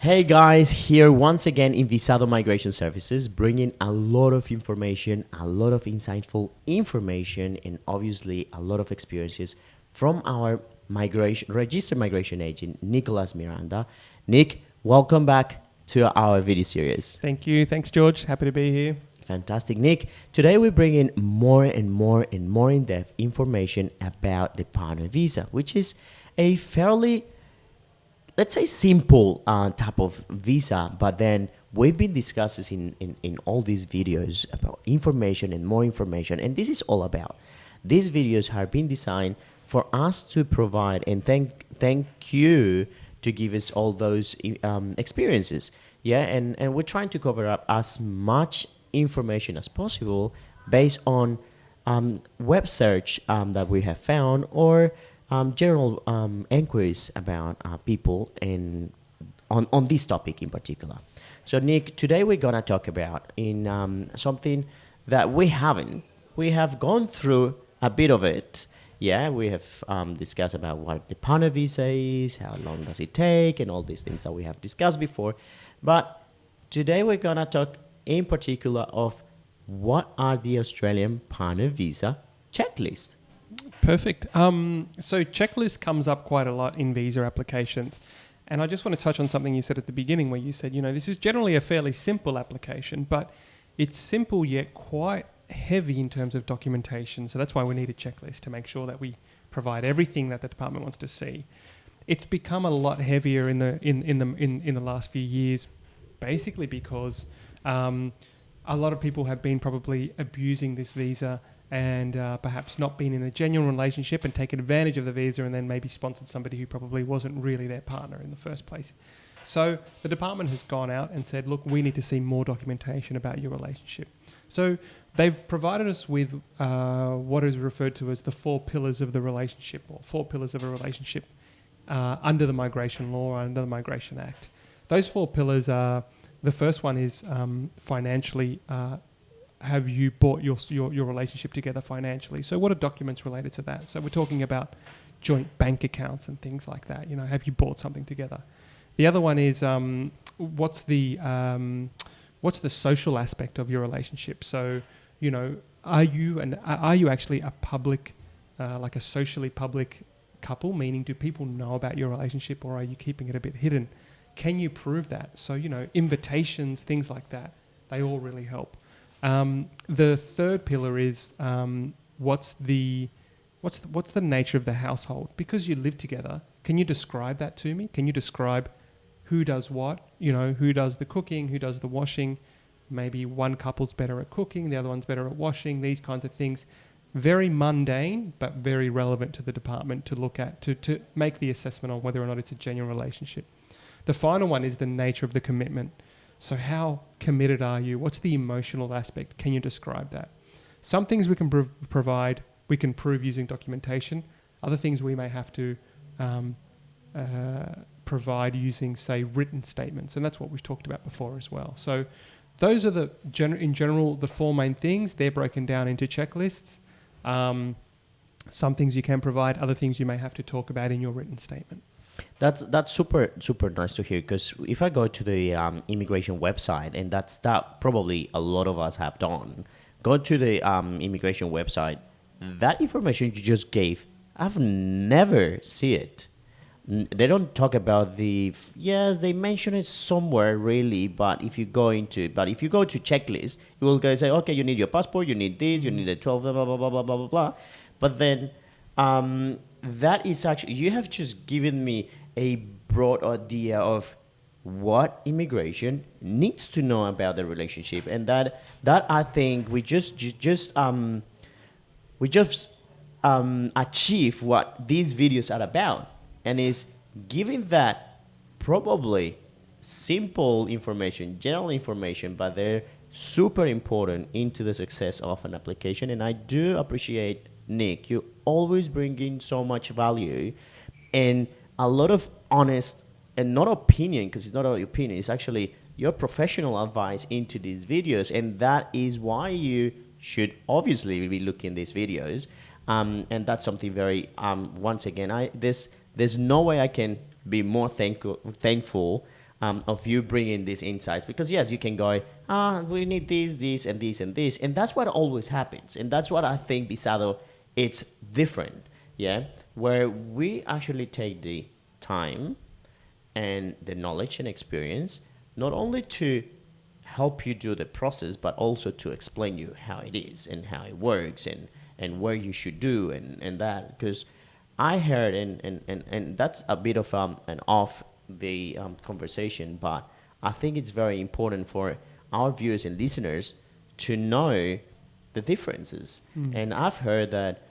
Hey guys, here once again in Visado Migration Services, bringing a lot of information, a lot of insightful information, and obviously a lot of experiences from our registered migration agent, Nicolas Miranda. Nick, welcome back to our video series. Thank you. Thanks, George. Happy to be here. Fantastic, Nick. Today we bring in more and more in-depth information about the partner visa, which is a fairly, let's say, simple type of visa, but then we've been discussing in all these videos about information and more information, and this is all about. These videos have been designed for us to provide, and thank you to give us all those experiences. Yeah, and we're trying to cover up as much information as possible based on web search that we have found, or general inquiries about people and on this topic in particular. So Nick, today we're gonna talk about in something that we have gone through a bit of it. Yeah, we have discussed about what the partner visa is, how long does it take, and all these things that we have discussed before. But today we're gonna talk in particular of what are the Australian partner visa checklist. Perfect. So checklist comes up quite a lot in visa applications. And I just want to touch on something you said at the beginning where you said, this is generally a fairly simple application, but it's simple yet quite heavy in terms of documentation. So that's why we need a checklist to make sure that we provide everything that the department wants to see. It's become a lot heavier in the last few years, basically because a lot of people have been probably abusing this visa and perhaps not been in a genuine relationship and taken advantage of the visa and then maybe sponsored somebody who probably wasn't really their partner in the first place. So the department has gone out and said, look, we need to see more documentation about your relationship. So they've provided us with what is referred to as the 4 pillars of the relationship, or 4 pillars of a relationship under the Migration Law, or under the Migration Act. Those 4 pillars are, the first one is financially, have you brought your relationship together financially? So what are documents related to that? So we're talking about joint bank accounts and things like that. Have you brought something together? The other one is what's the social aspect of your relationship? So are you actually a public, like a socially public couple? Meaning, do people know about your relationship, or are you keeping it a bit hidden? Can you prove that? So invitations, things like that, they all really help. The third pillar is what's the nature of the household? Because you live together, can you describe that to me? Can you describe who does what? Who does the cooking? Who does the washing? Maybe one couple's better at cooking, the other one's better at washing. These kinds of things, very mundane but very relevant to the department to look at to make the assessment on whether or not it's a genuine relationship. The final one is the nature of the commitment. So how committed are you? What's the emotional aspect? Can you describe that? Some things we can provide, we can prove using documentation. Other things we may have to provide using, say, written statements. And that's what we've talked about before as well. So those are in general, the 4 main things. They're broken down into checklists. Some things you can provide, other things you may have to talk about in your written statement. That's super nice to hear, because if I go to the immigration website, and that probably a lot of us have done, go to the immigration website, that information you just gave, I've never seen it. They don't talk about yes, they mention it somewhere really, but if you go to checklist, it will go say, okay, you need your passport, you need this, you need a 12, blah, blah, blah, blah, blah, blah, blah. But then that is actually, you have just given me a broad idea of what immigration needs to know about the relationship, and that I think we just achieve what these videos are about, and is giving that probably simple information, general information, but they're super important into the success of an application. And I do appreciate, Nick, you always bring in so much value and a lot of honest, and not opinion, because it's not our opinion, it's actually your professional advice into these videos. And that is why you should obviously be looking these videos. And that's something very, once again, there's no way I can be more thankful of you bringing these insights. Because yes, you can go, we need this, and this, and this, and that's what always happens, and that's what I think Visado, it's different, yeah, where we actually take the time and the knowledge and experience, not only to help you do the process, but also to explain you how it is and how it works and where you should do and that. Because I heard, and that's a bit of an off the conversation, but I think it's very important for our viewers and listeners to know the differences. And I've heard that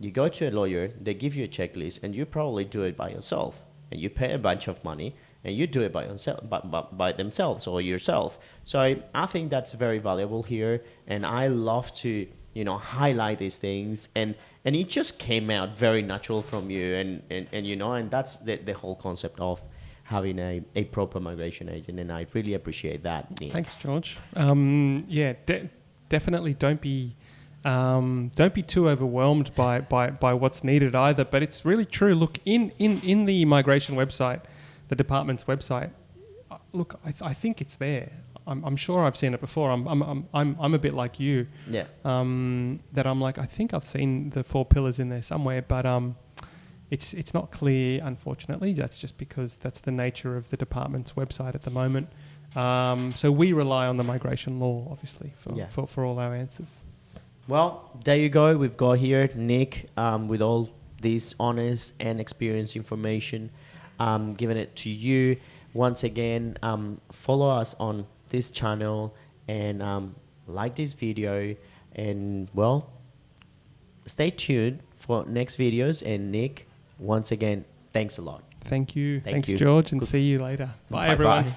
you go to a lawyer, they give you a checklist, and you probably do it by yourself, and you pay a bunch of money, and you do it by yourself, by themselves or yourself. So I think that's very valuable here, and I love to highlight these things, and it just came out very natural from you, and that's the whole concept of having a proper migration agent, and I really appreciate that, Nick. Thanks, George. Definitely don't be too overwhelmed by what's needed either. But it's really true. Look, in the immigration website, the department's website, look, I think it's there. I'm sure I've seen it before. I'm a bit like you. Yeah. That I'm like, I think I've seen the 4 pillars in there somewhere, but it's not clear, unfortunately. That's just because that's the nature of the department's website at the moment. So we rely on the migration law, obviously, for all our answers. Well, there you go. We've got here Nick with all this honest and experienced information, giving it to you. Once again, follow us on this channel and like this video, and well, stay tuned for next videos. And Nick, once again, thanks a lot. Thanks, Thank you. George, and see you later. Bye, everyone.